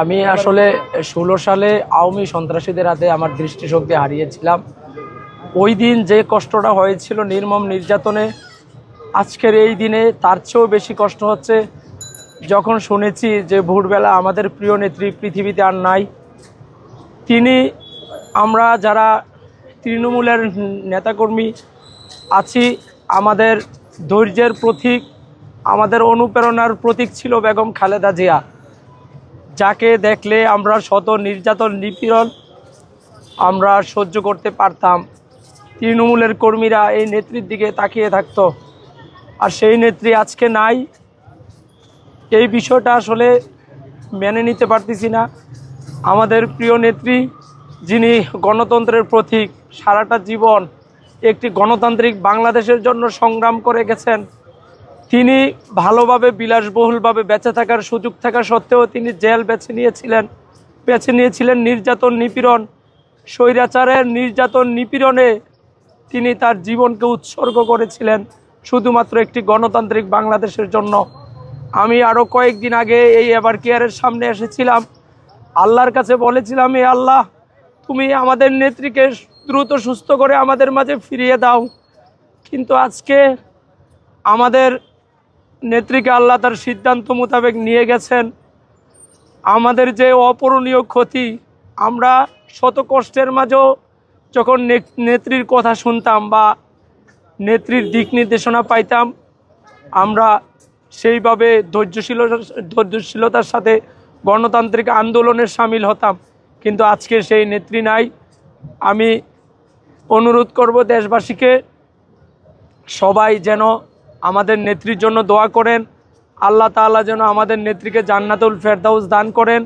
আমি আসলে 16 সালে আওয়ামী সন্ত্রাসীদের হাতে আমার দৃষ্টিশক্তি হারিয়েছিলাম। ওই দিন যে কষ্টটা হয়েছিল নির্মম নির্যাতনে, আজকের এই দিনে তার চেয়েও বেশি কষ্ট হচ্ছে যখন শুনেছি যে ভোরবেলা আমাদের প্রিয় নেত্রী পৃথিবীতে আর নাই। তিনি, আমরা যারা তৃণমূলের নেতাকর্মী আছি, আমাদের ধৈর্যের প্রতীক, আমাদের অনুপ্রেরণার প্রতীক ছিল বেগম খালেদা জিয়া, যাকে দেখলে আমরা শত নির্যাতন নিপীড়ন আমরা সহ্য করতে পারতাম। তৃণমূলের কর্মীরা এই নেত্রীর দিকে তাকিয়ে থাকতো, আর সেই নেত্রী আজকে নাই। এই বিষয়টা আসলে মেনে নিতে পারতেছি না। আমাদের প্রিয় নেত্রী, যিনি গণতন্ত্রের প্রতীক, সারাটা জীবন একটি গণতান্ত্রিক বাংলাদেশের জন্য সংগ্রাম করে গেছেন। তিনি ভালোভাবে বিলাসবহুলভাবে বেঁচে থাকার সুযোগ থাকা সত্ত্বেও তিনি জেল বেছে নিয়েছিলেন নির্যাতন নিপীড়ন, স্বৈরাচারের নির্যাতন নিপীড়নে তিনি তার জীবনকে উৎসর্গ করেছিলেন শুধুমাত্র একটি গণতান্ত্রিক বাংলাদেশের জন্য। আমি আরও কয়েকদিন আগে এই এভার কেয়ারের সামনে এসেছিলাম, আল্লাহর কাছে বলেছিলাম, এ আল্লাহ, তুমি আমাদের নেত্রীকে দ্রুত সুস্থ করে আমাদের মাঝে ফিরিয়ে দাও। কিন্তু আজকে আমাদের নেত্রীকে আল্লাহ তার সিদ্ধান্ত মোতাবেক নিয়ে গেছেন। আমাদের যে অপূরণীয় ক্ষতি, আমরা শত কষ্টের মাঝেও যখন নেত্রীর কথা শুনতাম বা নেত্রীর দিক নির্দেশনা পাইতাম, আমরা সেইভাবে ধৈর্যশীলতার সাথে গণতান্ত্রিক আন্দোলনে সামিল হতাম। কিন্তু আজকে সেই নেত্রী নাই। আমি অনুরোধ করব দেশবাসীকে, সবাই যেন আমাদের নেত্রীর জন্য দোয়া করেন। আল্লাহ তাআলা যেন আমাদের নেত্রীকে জান্নাতুল ফেরদাউস দান করেন।